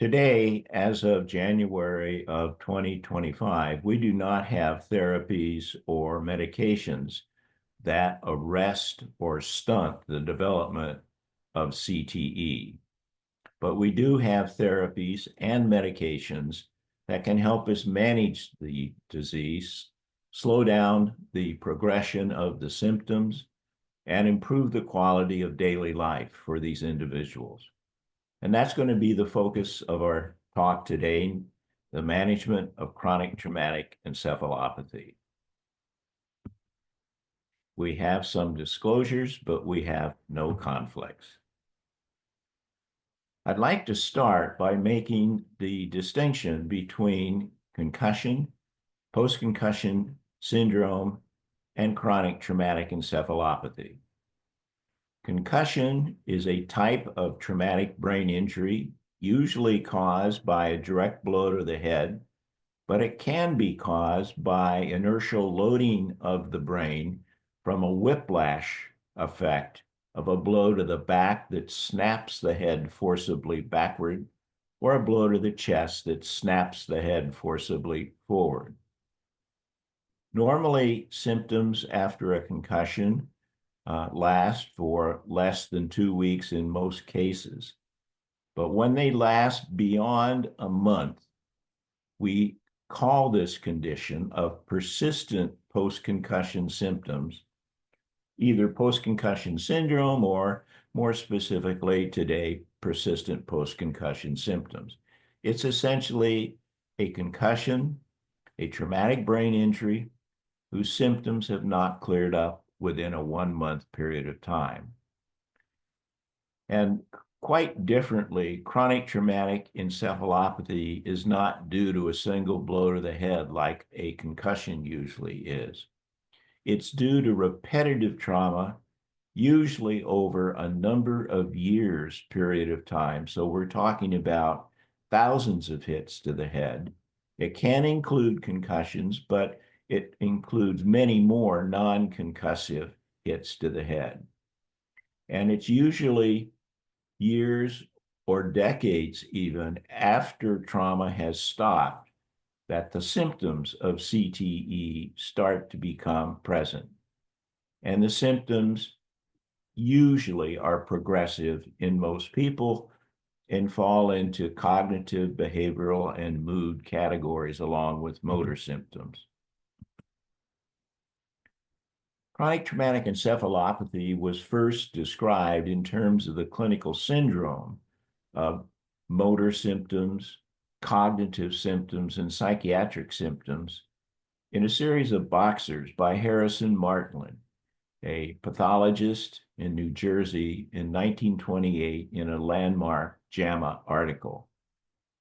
Today, as of January of 2025, we do not have therapies or medications that arrest or stunt the development of CTE. But we do have therapies and medications that can help us manage the disease, slow down the progression of the symptoms, and improve the quality of daily life for these individuals. And that's going to be the focus of our talk today, the management of chronic traumatic encephalopathy. We have some disclosures, but we have no conflicts. I'd like to start by making the distinction between concussion, post-concussion syndrome, and chronic traumatic encephalopathy. Concussion is a type of traumatic brain injury, usually caused by a direct blow to the head, but it can be caused by inertial loading of the brain from a whiplash effect of a blow to the back that snaps the head forcibly backward, or a blow to the chest that snaps the head forcibly forward. Normally, symptoms after a concussion last for less than 2 weeks in most cases. But when they last beyond a month, we call this condition of persistent post-concussion symptoms, either post-concussion syndrome or, more specifically today, persistent post-concussion symptoms. It's essentially a concussion, a traumatic brain injury, whose symptoms have not cleared up within a 1-month period of time. And quite differently, chronic traumatic encephalopathy is not due to a single blow to the head like a concussion usually is. It's due to repetitive trauma, usually over a number of years period of time. So we're talking about thousands of hits to the head. It can include concussions, but it includes many more non-concussive hits to the head. And it's usually years or decades even after trauma has stopped that the symptoms of CTE start to become present. And the symptoms usually are progressive in most people and fall into cognitive, behavioral, and mood categories along with motor symptoms. Chronic traumatic encephalopathy was first described in terms of the clinical syndrome of motor symptoms, cognitive symptoms, and psychiatric symptoms in a series of boxers by Harrison Martland, a pathologist in New Jersey in 1928 in a landmark JAMA article.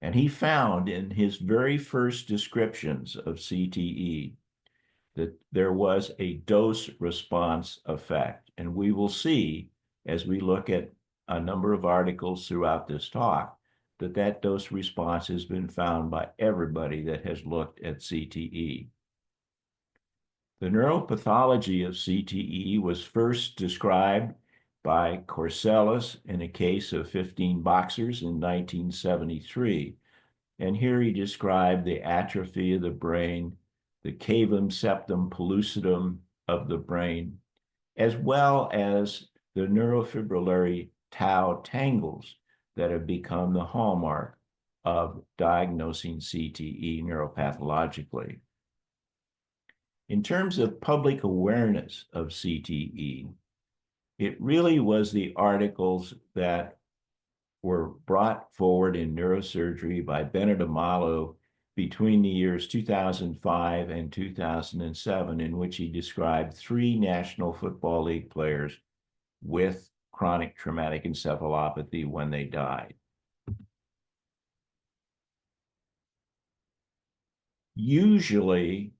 And he found in his very first descriptions of CTE that there was a dose-response effect. And we will see, as we look at a number of articles throughout this talk, that that dose response has been found by everybody that has looked at CTE. The neuropathology of CTE was first described by Corsellis in a case of 15 boxers in 1973. And here he described the atrophy of the brain, the cavum septum pellucidum of the brain, as well as the neurofibrillary tau tangles that have become the hallmark of diagnosing CTE neuropathologically. In terms of public awareness of CTE, it really was the articles that were brought forward in neurosurgery by Bennett Amalu between the years 2005 and 2007, in which he described 3 National Football League players with chronic traumatic encephalopathy when they died. Usually,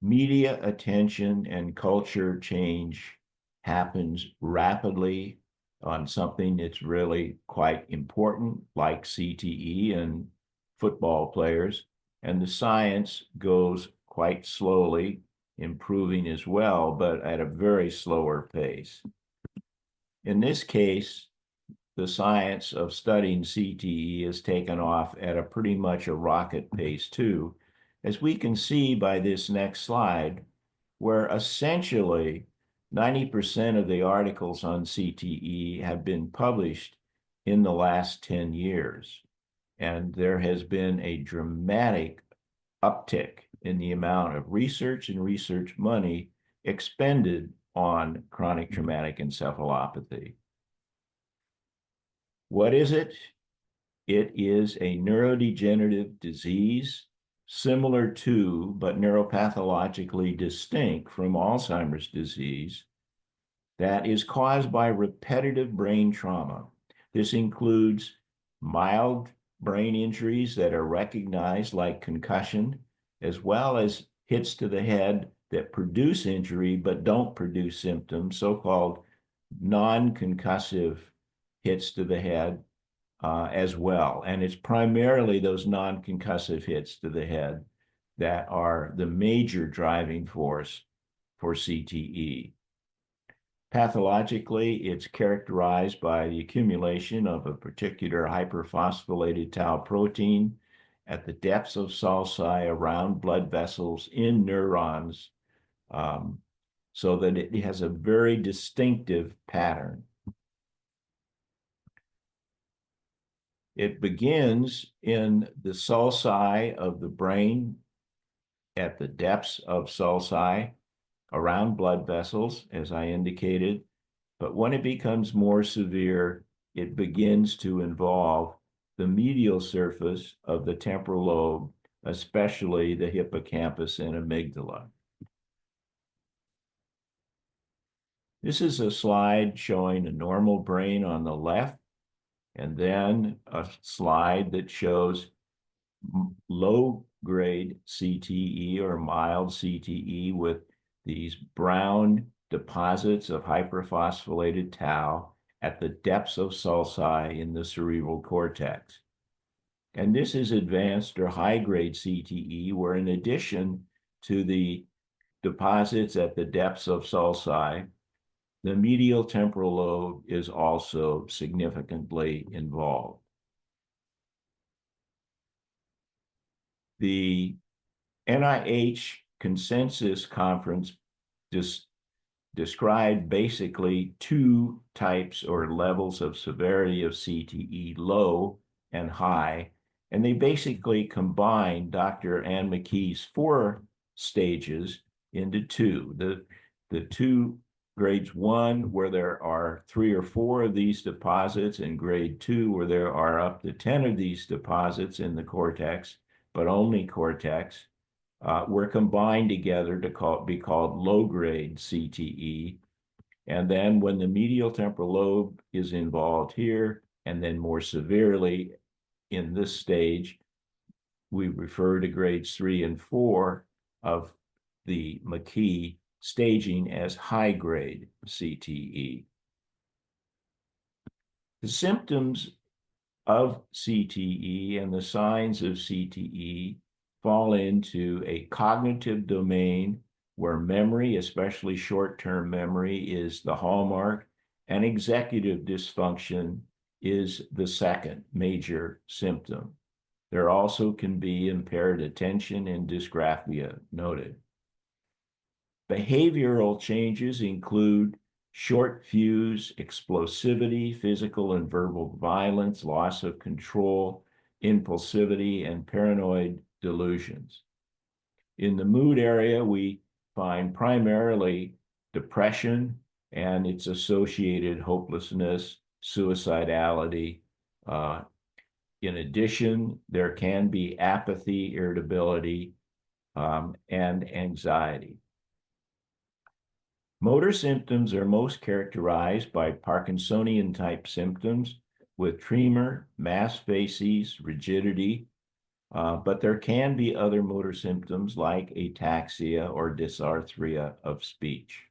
media attention and culture change happens rapidly on something that's really quite important, like CTE and football players, and the science goes quite slowly, improving as well, but at a very slower pace. In this case, the science of studying CTE has taken off at a pretty much a rocket pace too, as we can see by this next slide, where essentially 90% of the articles on CTE have been published in the last 10 years. And there has been a dramatic uptick in the amount of research and research money expended on chronic traumatic encephalopathy. What is it? It is a neurodegenerative disease similar to, but neuropathologically distinct from Alzheimer's disease that is caused by repetitive brain trauma. This includes mild brain injuries that are recognized like concussion, as well as hits to the head that produce injury but don't produce symptoms, so-called non-concussive hits to the head as well. And it's primarily those non-concussive hits to the head that are the major driving force for CTE. Pathologically, it's characterized by the accumulation of a particular hyperphosphorylated tau protein at the depths of sulci around blood vessels in neurons, so that it has a very distinctive pattern. It begins in the sulci of the brain at the depths of sulci around blood vessels, as I indicated. But when it becomes more severe, it begins to involve the medial surface of the temporal lobe, especially the hippocampus and amygdala. This is a slide showing a normal brain on the left, and then a slide that shows low-grade CTE or mild CTE with these brown deposits of hyperphosphorylated tau at the depths of sulci in the cerebral cortex. And this is advanced or high-grade CTE, where in addition to the deposits at the depths of sulci, the medial temporal lobe is also significantly involved. The NIH consensus conference described basically two types or levels of severity of CTE, low and high, and they basically combined Dr. Ann McKee's 4 stages into two. The two grades 1, where there are 3 or 4 of these deposits, and grade 2, where there are up to 10 of these deposits in the cortex, but only cortex, were combined together to be called low-grade CTE. And then when the medial temporal lobe is involved here, and then more severely in this stage, we refer to grades 3 and 4 of the McKee staging as high-grade CTE. The symptoms of CTE and the signs of CTE fall into a cognitive domain where memory, especially short-term memory, is the hallmark, and executive dysfunction is the second major symptom. There also can be impaired attention and dysgraphia noted. Behavioral changes include short fuse, explosivity, physical and verbal violence, loss of control, impulsivity, and paranoid delusions. In the mood area, we find primarily depression and its associated hopelessness, suicidality. In addition, there can be apathy, irritability, and anxiety. Motor symptoms are most characterized by Parkinsonian-type symptoms with tremor, mass facies, rigidity, but there can be other motor symptoms like ataxia or dysarthria of speech.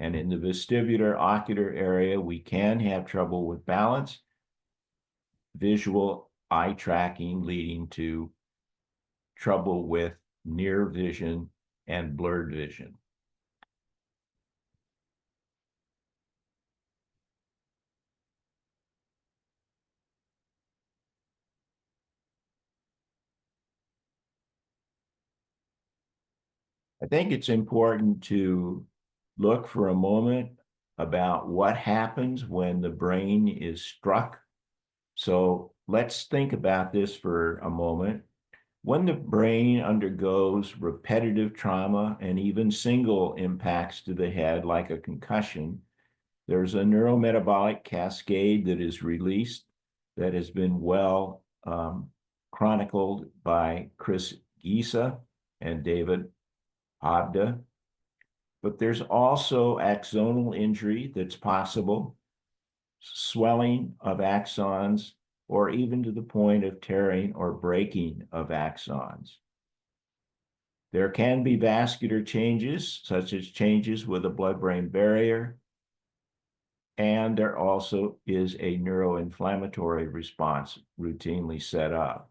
And in the vestibular ocular area, we can have trouble with balance, visual eye tracking leading to trouble with near vision and blurred vision. I think it's important to look for a moment about what happens when the brain is struck. So let's think about this for a moment. When the brain undergoes repetitive trauma and even single impacts to the head, like a concussion, there's a neurometabolic cascade that is released that has been well chronicled by Chris Gisa and David Habda. But there's also axonal injury that's possible, swelling of axons, or even to the point of tearing or breaking of axons. There can be vascular changes, such as changes with the blood-brain barrier, and there also is a neuroinflammatory response routinely set up.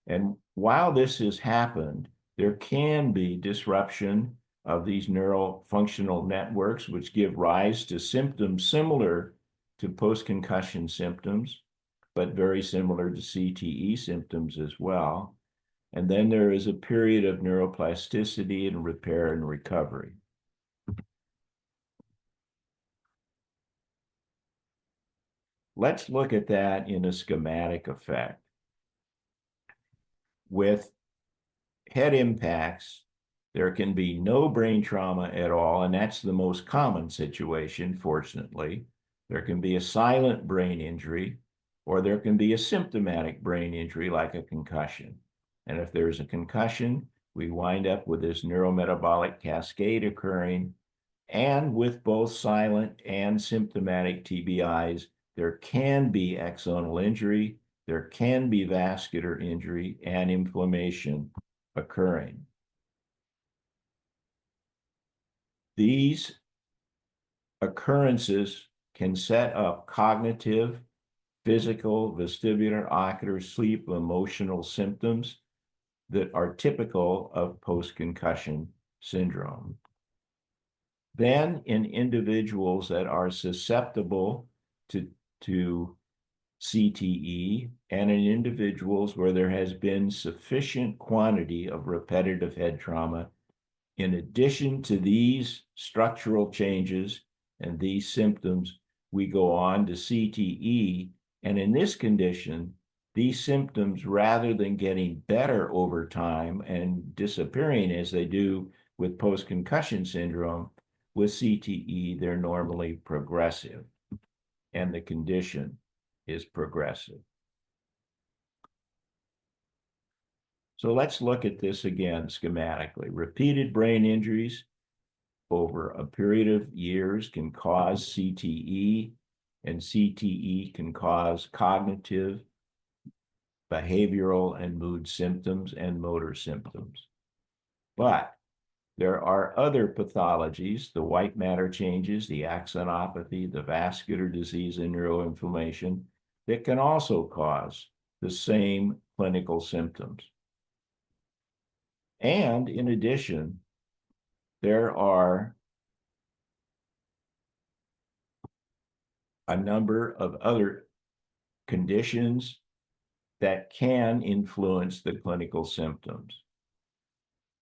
And while this has happened, there can be disruption of these neural functional networks, which give rise to symptoms similar to post-concussion symptoms, but very similar to CTE symptoms as well. And then there is a period of neuroplasticity and repair and recovery. Let's look at that in a schematic effect. With head impacts, there can be no brain trauma at all, and that's the most common situation, fortunately. There can be a silent brain injury, or there can be a symptomatic brain injury like a concussion. And if there's a concussion, we wind up with this neurometabolic cascade occurring. And with both silent and symptomatic TBIs, there can be axonal injury, there can be vascular injury and inflammation occurring. These occurrences can set up cognitive, physical, vestibular, ocular, sleep, emotional symptoms that are typical of post-concussion syndrome. Then in individuals that are susceptible to CTE and in individuals where there has been sufficient quantity of repetitive head trauma, in addition to these structural changes and these symptoms, we go on to CTE. And in this condition, these symptoms, rather than getting better over time and disappearing as they do with post-concussion syndrome, with CTE, they're normally progressive, and the condition is progressive. So let's look at this again schematically. Repeated brain injuries over a period of years can cause CTE, and CTE can cause cognitive, behavioral, and mood symptoms and motor symptoms. But there are other pathologies, the white matter changes, the axonopathy, the vascular disease, and neuroinflammation that can also cause the same clinical symptoms. And in addition, there are a number of other conditions that can influence the clinical symptoms.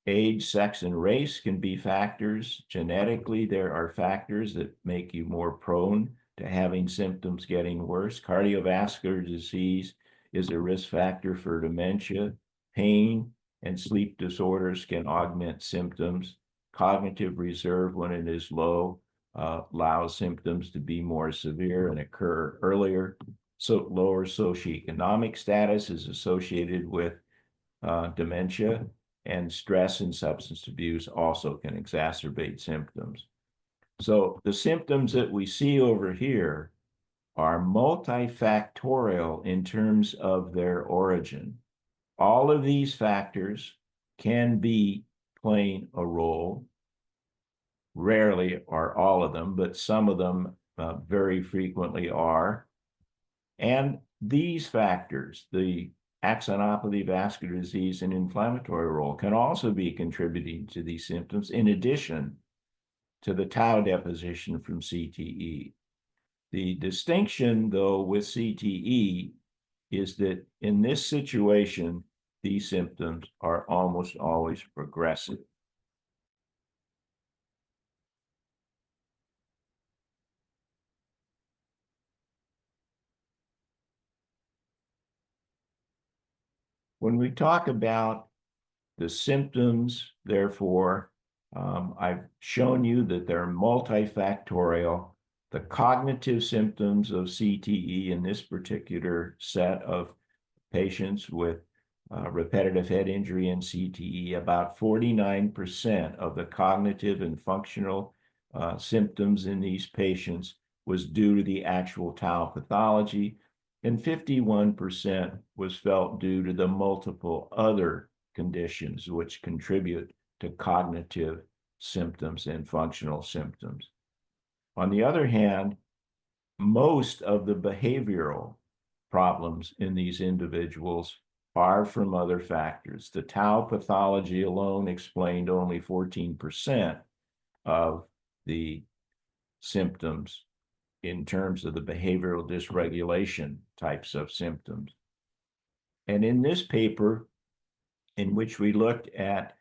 Age, sex, and race can be factors. Genetically, there are factors that make you more prone to having symptoms getting worse. Cardiovascular disease is a risk factor for dementia. Pain and sleep disorders can augment symptoms. Cognitive reserve, when it is low, allows symptoms to be more severe and occur earlier. So lower socioeconomic status is associated with dementia, and stress and substance abuse also can exacerbate symptoms. So the symptoms that we see over here are multifactorial in terms of their origin. All of these factors can be playing a role. Rarely are all of them, but some of them very frequently are. And these factors, the axonopathy, vascular disease, and inflammatory role, can also be contributing to these symptoms in addition to the tau deposition from CTE. The distinction, though, with CTE is that in this situation, these symptoms are almost always progressive. When we talk about the symptoms, therefore, I've shown you that they're multifactorial. The cognitive symptoms of CTE in this particular set of patients with repetitive head injury and CTE, about 49% of the cognitive and functional symptoms in these patients was due to the actual tau pathology, and 51% was felt due to the multiple other conditions which contribute to cognitive symptoms and functional symptoms. On the other hand, most of the behavioral problems in these individuals are from other factors. The tau pathology alone explained only 14% of the symptoms in terms of the behavioral dysregulation types of symptoms. And in this paper, in which we looked at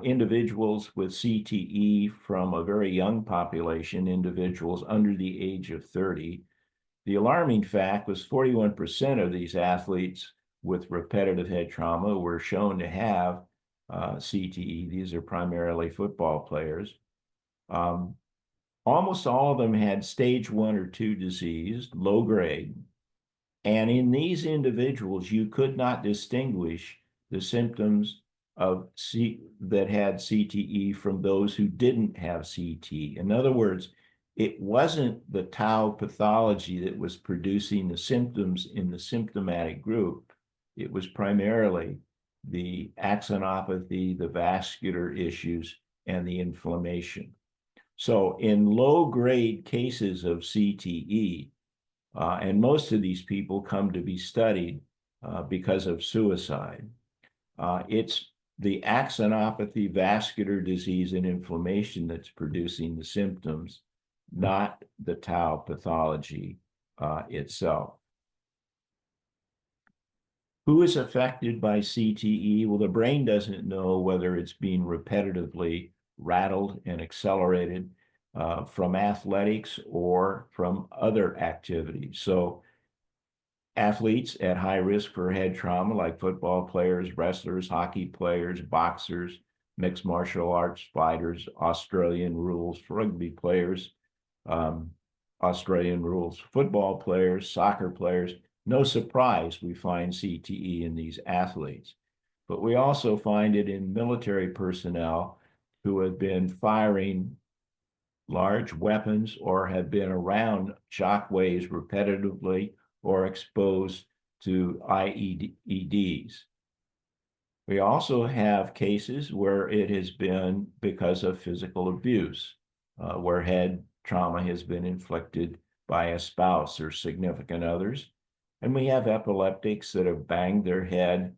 individuals with CTE from a very young population, individuals under the age of 30, the alarming fact was 41% of these athletes with repetitive head trauma were shown to have CTE. These are primarily football players. Almost all of them had stage 1 or 2 disease, low grade. And in these individuals, you could not distinguish the symptoms of that had CTE from those who didn't have CTE. In other words, it wasn't the tau pathology that was producing the symptoms in the symptomatic group. It was primarily the axonopathy, the vascular issues, and the inflammation. So in low-grade cases of CTE, and most of these people come to be studied because of suicide, it's the axonopathy, vascular disease, and inflammation that's producing the symptoms, not the tau pathology itself. Who is affected by CTE? Well, the brain doesn't know whether it's being repetitively rattled and accelerated from athletics or from other activities. So athletes at high risk for head trauma, like football players, wrestlers, hockey players, boxers, mixed martial arts fighters, Australian rules, rugby players, Australian rules, football players, soccer players. No surprise we find CTE in these athletes. But we also find it in military personnel who have been firing large weapons or have been around shock waves repetitively or exposed to IEDs. We also have cases where it has been because of physical abuse, where head trauma has been inflicted by a spouse or significant others. And we have epileptics that have banged their head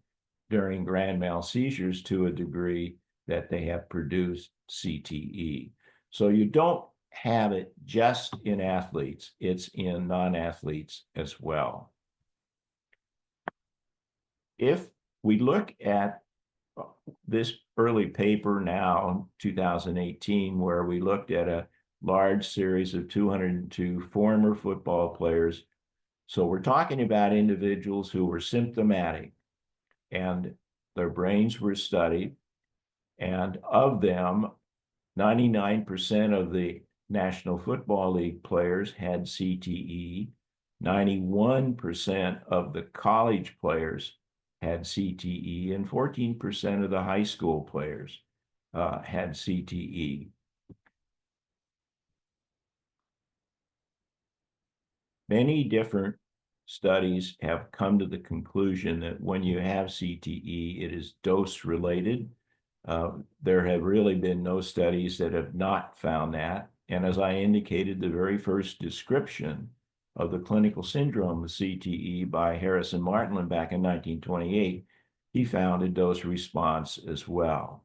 during grand mal seizures to a degree that they have produced CTE. So you don't have it just in athletes, it's in non-athletes as well. If we look at this early paper now, 2018, where we looked at a large series of 202 former football players. So we're talking about individuals who were symptomatic and their brains were studied. And of them, 99% of the National Football League players had CTE. 91% of the college players had CTE, and 14% of the high school players had CTE. Many different studies have come to the conclusion that when you have CTE, it is dose-related. There have really been no studies that have not found that. And as I indicated, the very first description of the clinical syndrome of CTE by Harrison Martland back in 1928, he found a dose response as well.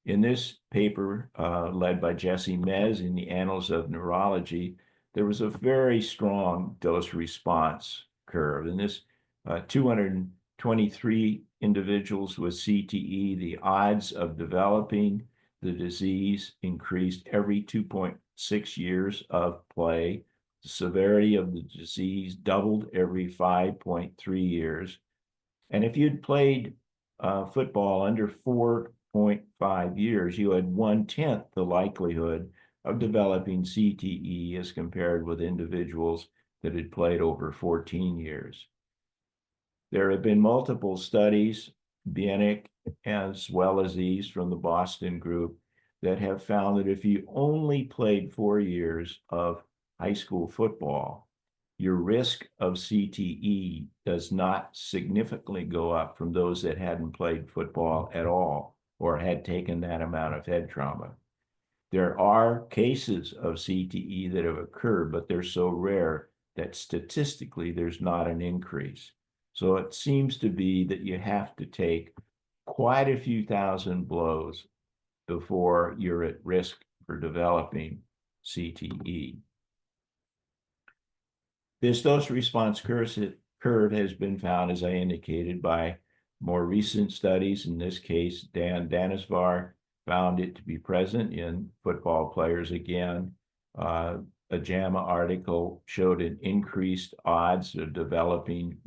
In this paper led by Jesse Mez in the Annals of Neurology, there was a very strong dose response curve. In this 223 individuals with CTE, the odds of developing the disease increased every 2.6 years of play. The severity of the disease doubled every 5.3 years. And if you'd played football under 4.5 years, you had 1/10 the likelihood of developing CTE as compared with individuals that had played over 14 years. There have been multiple studies, Bienick as well as these from the Boston group, that have found that if you only played 4 years of high school football, your risk of CTE does not significantly go up from those that hadn't played football at all or had taken that amount of head trauma. There are cases of CTE that have occurred, but they're so rare that statistically there's not an increase. So it seems to be that you have to take quite a few thousand blows before you're at risk for developing CTE. This dose response curve has been found, as I indicated, by more recent studies. In this case, Dan Danisvar found it to be present in football players again. A JAMA article showed an increased odds of developing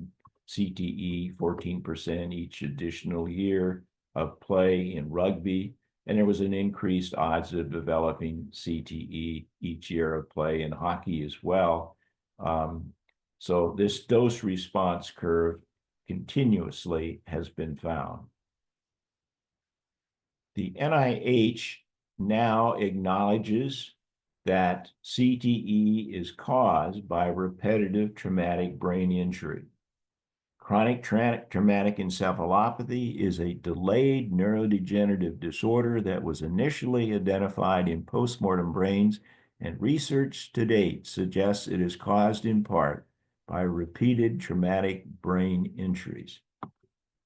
CTE 14% each additional year of play in rugby. And there was an increased odds of developing CTE each year of play in hockey as well. So this dose response curve continuously has been found. The NIH now acknowledges that CTE is caused by repetitive traumatic brain injury. Chronic traumatic encephalopathy is a delayed neurodegenerative disorder that was initially identified in postmortem brains, and research to date suggests it is caused in part by repeated traumatic brain injuries. I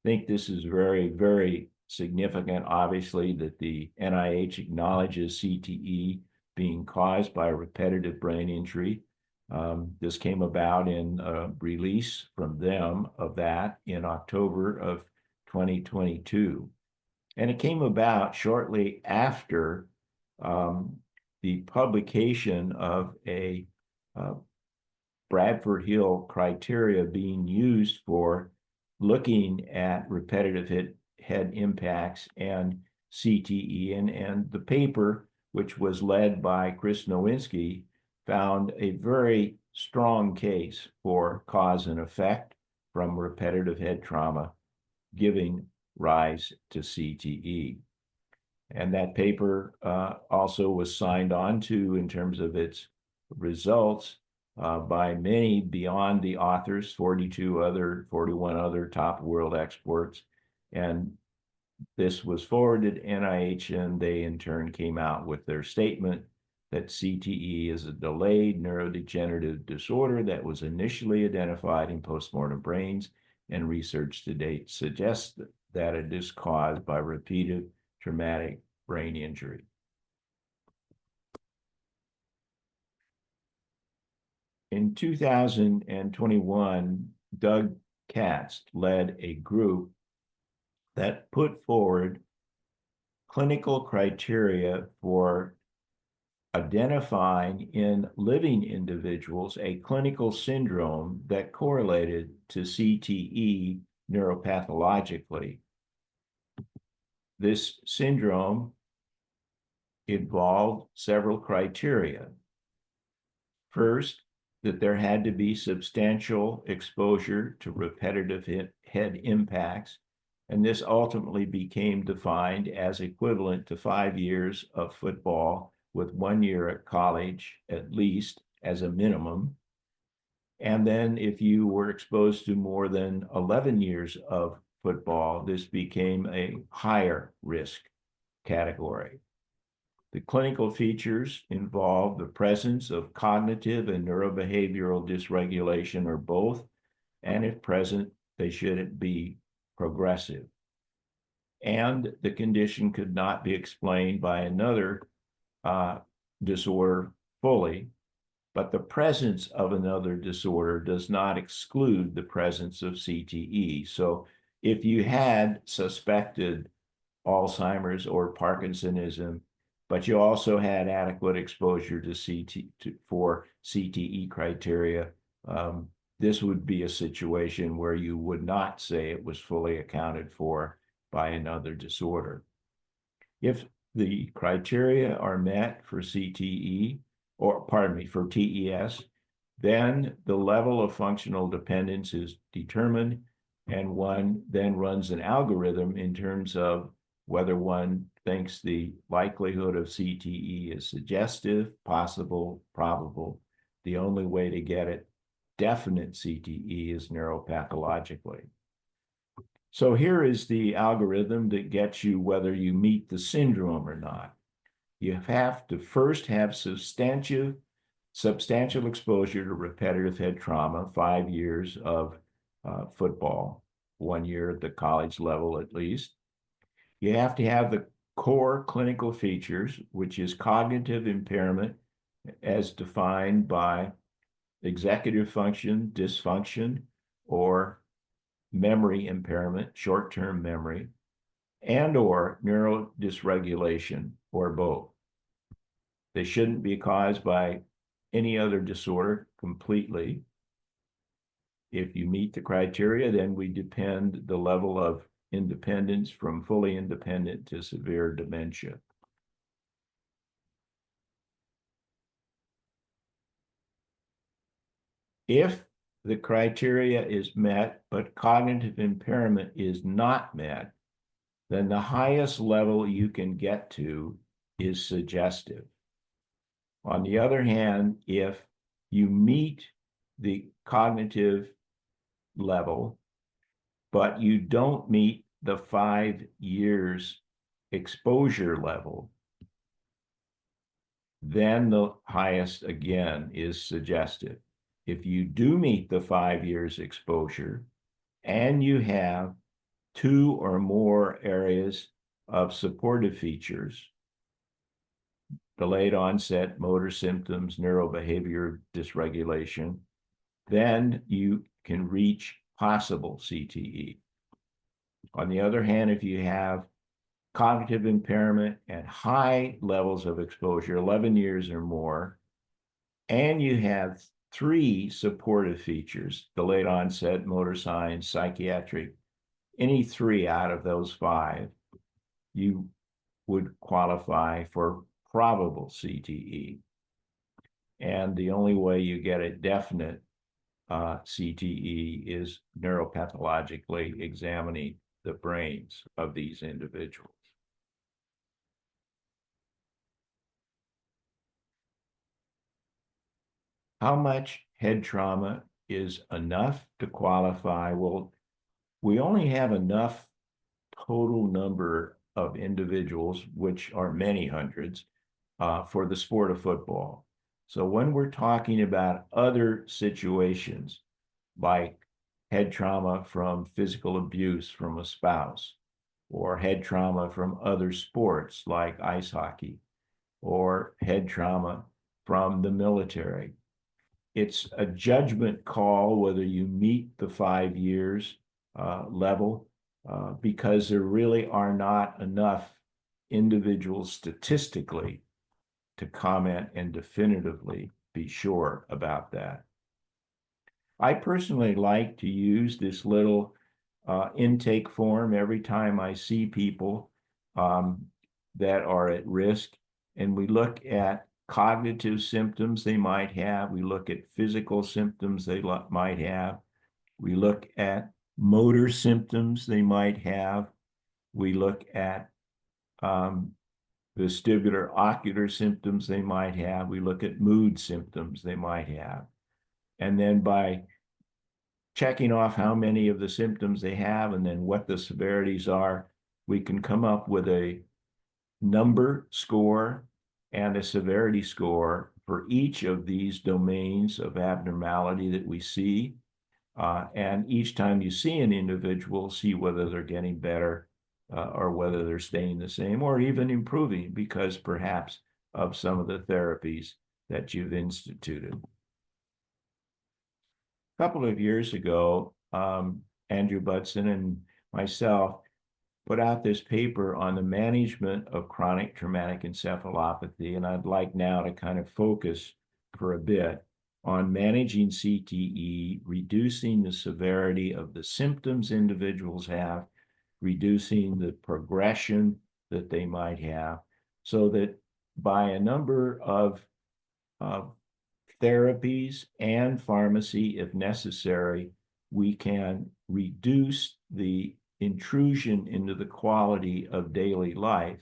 think this is very, very significant, obviously, that the NIH acknowledges CTE being caused by repetitive brain injury. This came about in a release from them of that in October of 2022. And it came about shortly after the publication of a Bradford Hill criteria being used for looking at repetitive head impacts and CTE. And the paper, which was led by Chris Nowinski, found a very strong case for cause and effect from repetitive head trauma giving rise to CTE. And that paper also was signed on to, in terms of its results, by many beyond the authors, 41 other top world experts. And this was forwarded to NIH, and they in turn came out with their statement that CTE is a delayed neurodegenerative disorder that was initially identified in postmortem brains, and research to date suggests that it is caused by repeated traumatic brain injury. In 2021, Doug Katz led a group that put forward clinical criteria for identifying in living individuals a clinical syndrome that correlated to CTE neuropathologically. This syndrome involved several criteria. First, that there had to be substantial exposure to repetitive head impacts, and this ultimately became defined as equivalent to 5 years of football with 1 year at college, at least, as a minimum. And then if you were exposed to more than 11 years of football, this became a higher risk category. The clinical features involve the presence of cognitive and neurobehavioral dysregulation or both, and if present, they shouldn't be progressive. And the condition could not be explained by another disorder fully, but the presence of another disorder does not exclude the presence of CTE. So if you had suspected Alzheimer's or Parkinsonism, but you also had adequate exposure to for CTE criteria, this would be a situation where you would not say it was fully accounted for by another disorder. If the criteria are met for CTE, or pardon me, for TES, then the level of functional dependence is determined, and one then runs an algorithm in terms of whether one thinks the likelihood of CTE is suggestive, possible, probable. The only way to get it definite CTE is neuropathologically. So here is the algorithm that gets you whether you meet the syndrome or not. You have to first have substantial exposure to repetitive head trauma, 5 years of football, 1 year at the college level at least. You have to have the core clinical features, which is cognitive impairment as defined by executive function dysfunction or memory impairment, short-term memory, and or neural dysregulation, or both. They shouldn't be caused by any other disorder completely. If you meet the criteria, then we depend the level of independence from fully independent to severe dementia. If the criteria is met, but cognitive impairment is not met, then the highest level you can get to is suggestive. On the other hand, if you meet the cognitive level, but you don't meet the 5 years exposure level, then the highest again is suggestive. If you do meet the 5 years exposure and you have 2 or more areas of supportive features, delayed onset motor symptoms, neurobehavior dysregulation, then you can reach possible CTE. On the other hand, if you have cognitive impairment and high levels of exposure, 11 years or more, and you have 3 supportive features, delayed onset, motor signs, psychiatric, any 3 out of those 5, you would qualify for probable CTE. And the only way you get a definite CTE is neuropathologically examining the brains of these individuals. How much head trauma is enough to qualify? Well, we only have enough total number of individuals, which are many hundreds, for the sport of football. So when we're talking about other situations, like head trauma from physical abuse from a spouse, or head trauma from other sports like ice hockey, or head trauma from the military, it's a judgment call whether you meet the 5 years level, because there really are not enough individuals statistically to comment and definitively be sure about that. I personally like to use this little intake form every time I see people that are at risk, and we look at cognitive symptoms they might have, we look at physical symptoms they might have, we look at motor symptoms they might have, we look at vestibular ocular symptoms they might have, we look at mood symptoms they might have. And then by checking off how many of the symptoms they have and then what the severities are, we can come up with a number score and a severity score for each of these domains of abnormality that we see. And each time you see an individual, see whether they're getting better or whether they're staying the same or even improving because perhaps of some of the therapies that you've instituted. A couple of years ago, Andrew Budson and myself put out this paper on the management of chronic traumatic encephalopathy, and I'd like now to kind of focus for a bit on managing CTE, reducing the severity of the symptoms individuals have, reducing the progression that they might have, so that by a number of therapies and pharmacy, if necessary, we can reduce the intrusion into the quality of daily life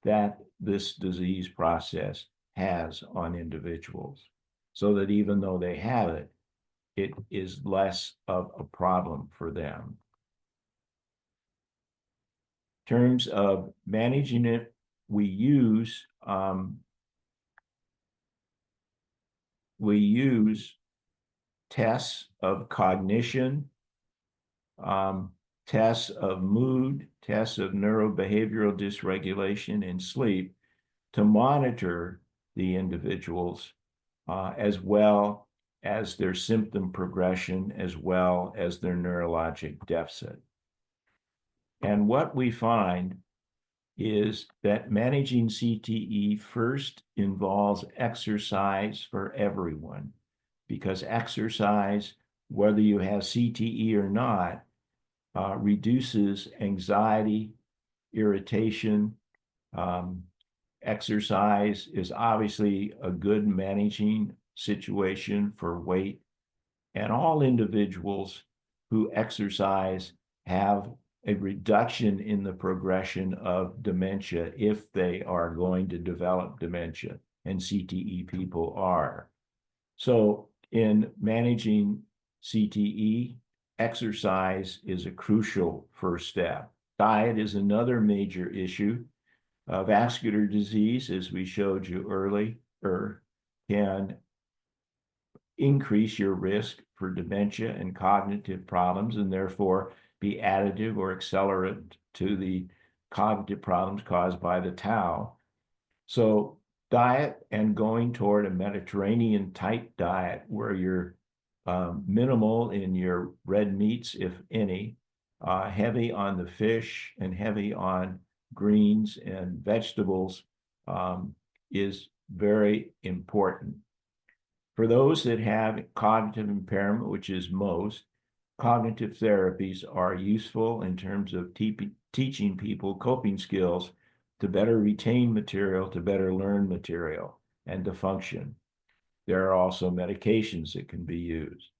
that this disease process has on individuals, so that even though they have it, it is less of a problem for them. In terms of managing it, we use tests of cognition, tests of mood, tests of neurobehavioral dysregulation and sleep to monitor the individuals, as well as their symptom progression, as well as their neurologic deficit. And what we find is that managing CTE first involves exercise for everyone, because exercise, whether you have CTE or not, reduces anxiety, irritation. Exercise is obviously a good managing situation for weight, and all individuals who exercise have a reduction in the progression of dementia if they are going to develop dementia, and CTE people are. So in managing CTE, exercise is a crucial first step. Diet is another major issue. Vascular disease, as we showed you earlier, can increase your risk for dementia and cognitive problems, and therefore be additive or accelerant to the cognitive problems caused by the tau. So diet and going toward a Mediterranean type diet where you're minimal in your red meats, if any, heavy on the fish and heavy on greens and vegetables, is very important. For those that have cognitive impairment, which is most, cognitive therapies are useful in terms of teaching people coping skills to better retain material, to better learn material, and to function. There are also medications that can be used.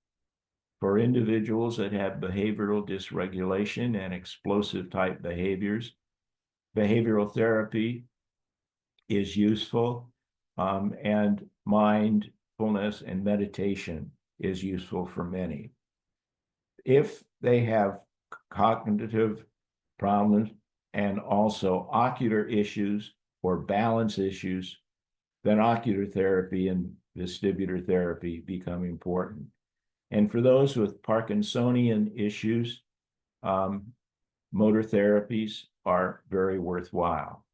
For individuals that have behavioral dysregulation and explosive type behaviors, behavioral therapy is useful, and mindfulness and meditation is useful for many. If they have cognitive problems and also ocular issues or balance issues, then ocular therapy and vestibular therapy become important. And for those with Parkinsonian issues, motor therapies are very worthwhile.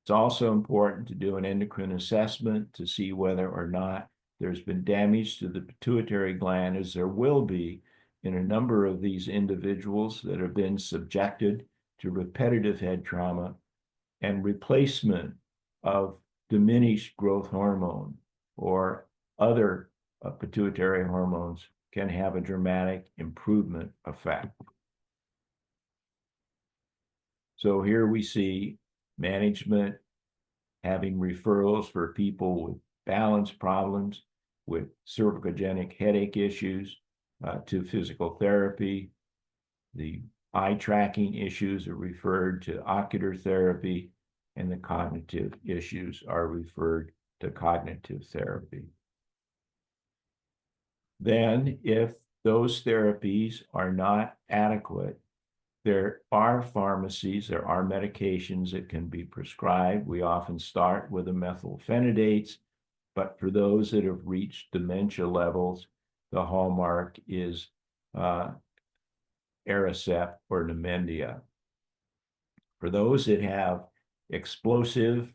It's also important to do an endocrine assessment to see whether or not there's been damage to the pituitary gland, as there will be in a number of these individuals that have been subjected to repetitive head trauma, and replacement of diminished growth hormone or other pituitary hormones can have a dramatic improvement effect. So here we see management having referrals for people with balance problems, with cervicogenic headache issues, to physical therapy. The eye tracking issues are referred to ocular therapy, and the cognitive issues are referred to cognitive therapy. Then, if those therapies are not adequate, there are pharmacies, there are medications that can be prescribed. We often start with the methylphenidates, but for those that have reached dementia levels, the hallmark is Aricept or Namenda. For those that have explosive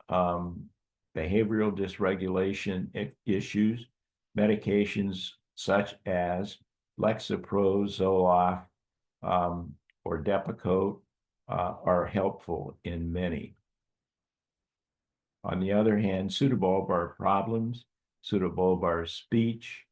behavioral dysregulation issues, medications such as Lexapro, Zoloft, or Depakote are helpful in many. On the other hand, pseudobulbar problems pseudobulbar speech,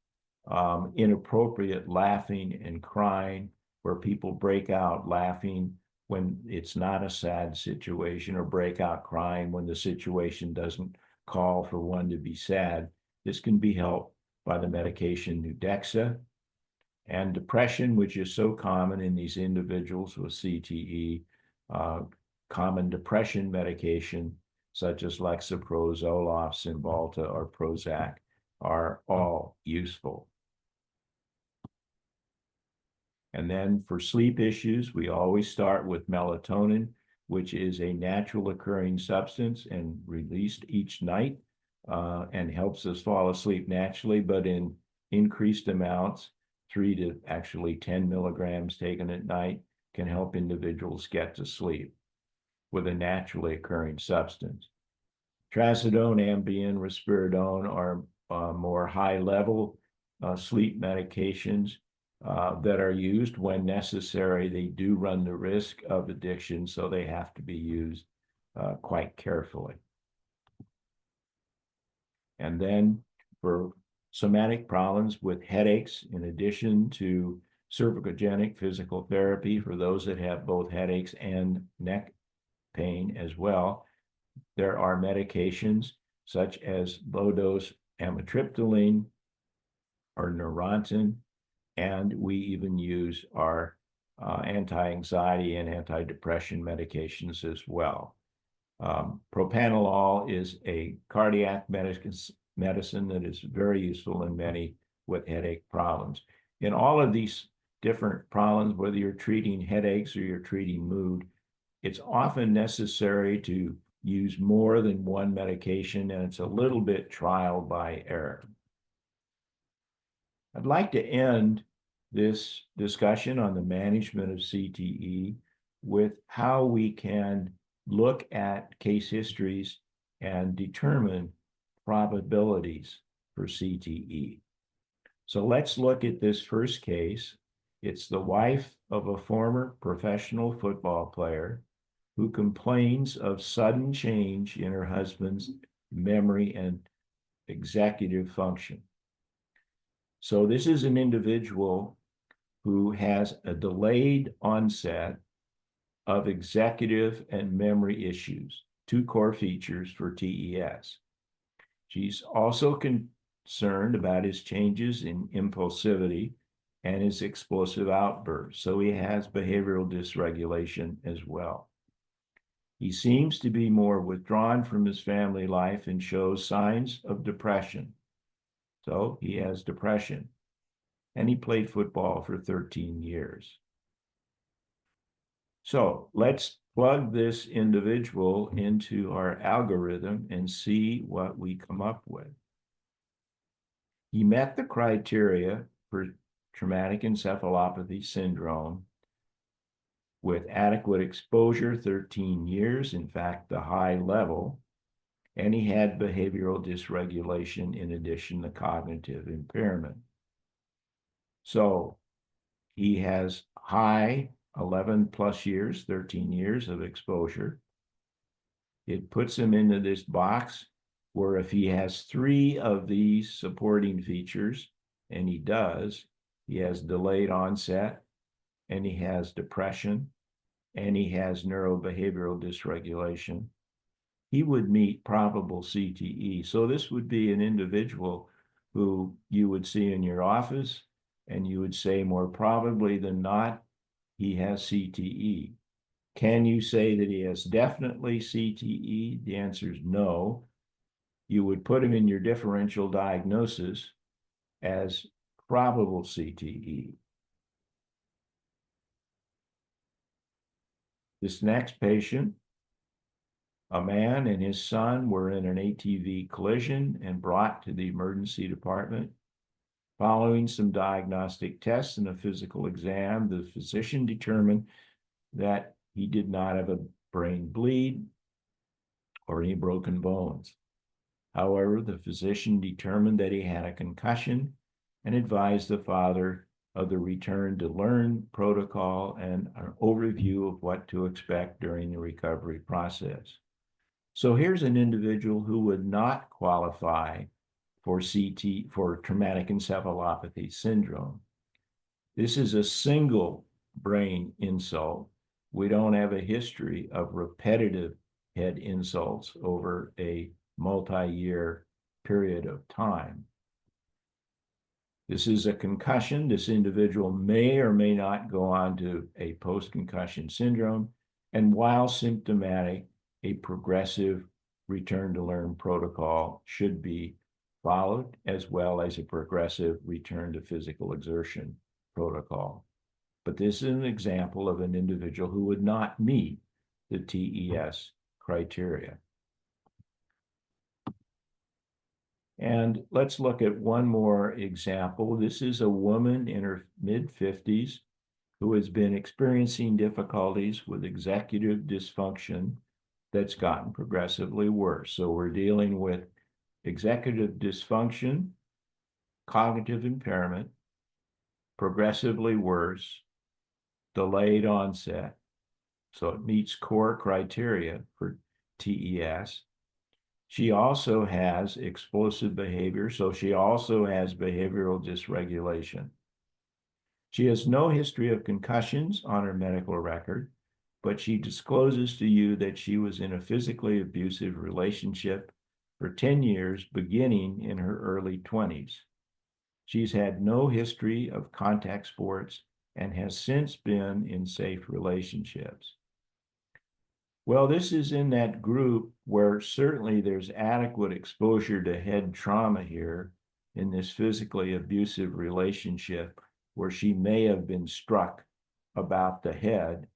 inappropriate laughing and crying, where people break out laughing when it's not a sad situation, or break out crying when the situation doesn't call for one to be sad. This can be helped by the medication Nudexa. And depression, which is so common in these individuals with CTE, common depression medication such as Lexapro, Zoloft, Cymbalta, or Prozac are all useful. And then for sleep issues, we always start with melatonin, which is a natural occurring substance and released each night, and helps us fall asleep naturally, but in increased amounts, 3 to actually 10 milligrams taken at night can help individuals get to sleep with a naturally occurring substance. Trazodone, Ambien, Risperidone are more high-level sleep medications that are used when necessary. They do run the risk of addiction, so they have to be used quite carefully. And then for somatic problems with headaches, in addition to cervicogenic physical therapy for those that have both headaches and neck pain as well, there are medications such as low-dose amitriptyline or Neurontin, and we even use our anti-anxiety and anti-depression medications as well. Propranolol is a cardiac medicine that is very useful in many with headache problems. In all of these different problems, whether you're treating headaches or you're treating mood, it's often necessary to use more than one medication, and it's a little bit trial by error. I'd like to end this discussion on the management of CTE with how we can look at case histories and determine probabilities for CTE. So let's look at this first case. It's the wife of a former professional football player who complains of sudden change in her husband's memory and executive function. So this is an individual who has a delayed onset of executive and memory issues, 2 core features for TES. She's also concerned about his changes in impulsivity and his explosive outbursts, so he has behavioral dysregulation as well. He seems to be more withdrawn from his family life and shows signs of depression. So he has depression, and he played football for 13 years. So let's plug this individual into our algorithm and see what we come up with. He met the criteria for traumatic encephalopathy syndrome with adequate exposure, 13 years, in fact, the high level, and he had behavioral dysregulation in addition to cognitive impairment. So he has high 11 plus years, 13 years of exposure. It puts him into this box where if he has 3 of these supporting features, and he does, he has delayed onset, and he has depression, and he has neurobehavioral dysregulation, he would meet probable CTE. So this would be an individual who you would see in your office, and you would say more probably than not, he has CTE. Can you say that he has definitely CTE? The answer is no. You would put him in your differential diagnosis as probable CTE. This next patient, a man and his son were in an ATV collision and brought to the emergency department. Following some diagnostic tests and a physical exam, the physician determined that he did not have a brain bleed or any broken bones. However, the physician determined that he had a concussion and advised the father of the return to learn protocol and an overview of what to expect during the recovery process. So here's an individual who would not qualify for traumatic encephalopathy syndrome. This is a single brain insult. We don't have a history of repetitive head insults over a multi-year period of time. This is a concussion. This individual may or may not go on to a post-concussion syndrome. And while symptomatic, a progressive return to learn protocol should be followed, as well as a progressive return to physical exertion protocol. But this is an example of an individual who would not meet the TES criteria. And let's look at one more example. This is a woman in her mid-50s who has been experiencing difficulties with executive dysfunction that's gotten progressively worse. So we're dealing with executive dysfunction, cognitive impairment, progressively worse, delayed onset. So it meets core criteria for TES. She also has explosive behavior, so she also has behavioral dysregulation. She has no history of concussions on her medical record, but she discloses to you that she was in a physically abusive relationship for 10 years, beginning in her early 20s. She's had no history of contact sports and has since been in safe relationships. Well, this is in that group where certainly there's adequate exposure to head trauma here in this physically abusive relationship where she may have been struck about the head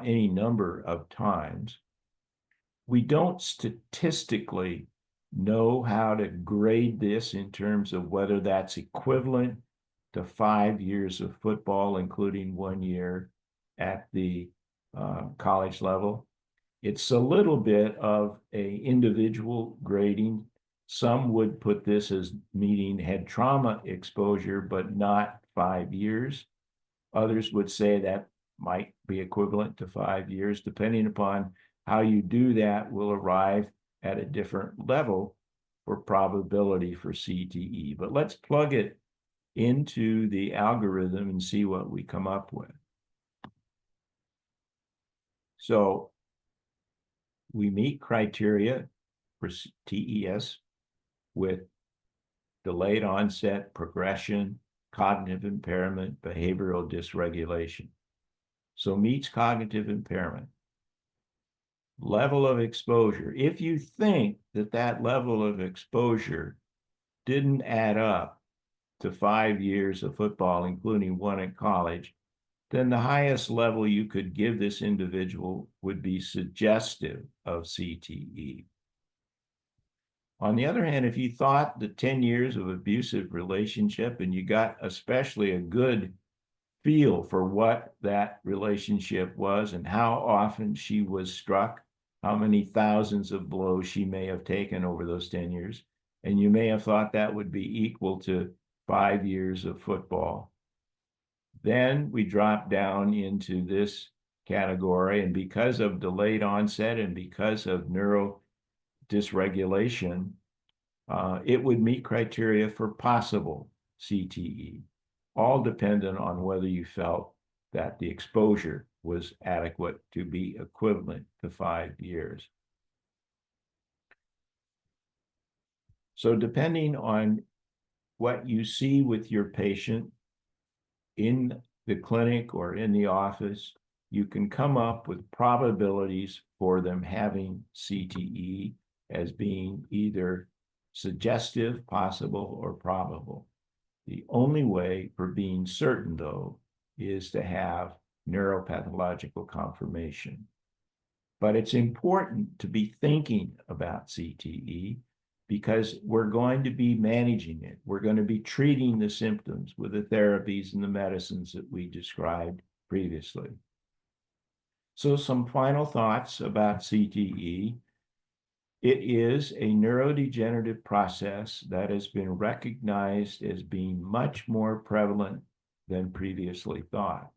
any number of times. We don't statistically know how to grade this in terms of whether that's equivalent to 5 years of football, including 1 year at the college level. It's a little bit of a individual grading. Some would put this as meeting head trauma exposure, but not 5 years. Others would say that might be equivalent to 5 years. Depending upon how you do that, will arrive at a different level for probability for CTE. But let's plug it into the algorithm and see what we come up with. So we meet criteria for TES with delayed onset, progression, cognitive impairment, behavioral dysregulation. So meets cognitive impairment. Level of exposure. If you think that that level of exposure didn't add up to 5 years of football, including 1 in college, then the highest level you could give this individual would be suggestive of CTE. On the other hand, if you thought the 10 years of abusive relationship and you got especially a good feel for what that relationship was and how often she was struck, how many thousands of blows she may have taken over those 10 years, and you may have thought that would be equal to 5 years of football. Then we drop down into this category, and because of delayed onset and because of neuro dysregulation, it would meet criteria for possible CTE, all dependent on whether you felt that the exposure was adequate to be equivalent to 5 years. So depending on what you see with your patient in the clinic or in the office, you can come up with probabilities for them having CTE as being either suggestive, possible, or probable. The only way for being certain, though, is to have neuropathological confirmation. But it's important to be thinking about CTE because we're going to be managing it. We're going to be treating the symptoms with the therapies and the medicines that we described previously. So some final thoughts about CTE. It is a neurodegenerative process that has been recognized as being much more prevalent than previously thought.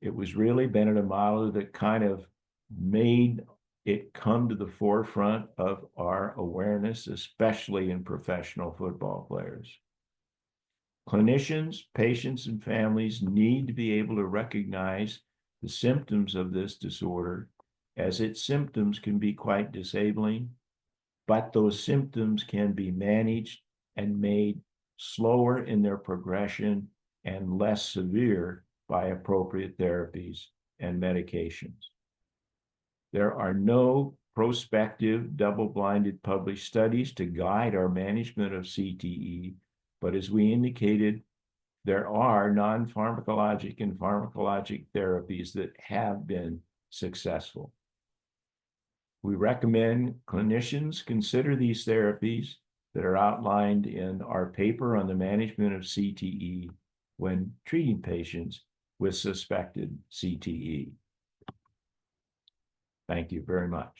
It was really Bennett and Mahler that kind of made it come to the forefront of our awareness, especially in professional football players. Clinicians, patients, and families need to be able to recognize the symptoms of this disorder, as its symptoms can be quite disabling, but those symptoms can be managed and made slower in their progression and less severe by appropriate therapies and medications. There are no prospective double-blinded published studies to guide our management of CTE, but as we indicated, there are non-pharmacologic and pharmacologic therapies that have been successful. We recommend clinicians consider these therapies that are outlined in our paper on the management of CTE when treating patients with suspected CTE. Thank you very much.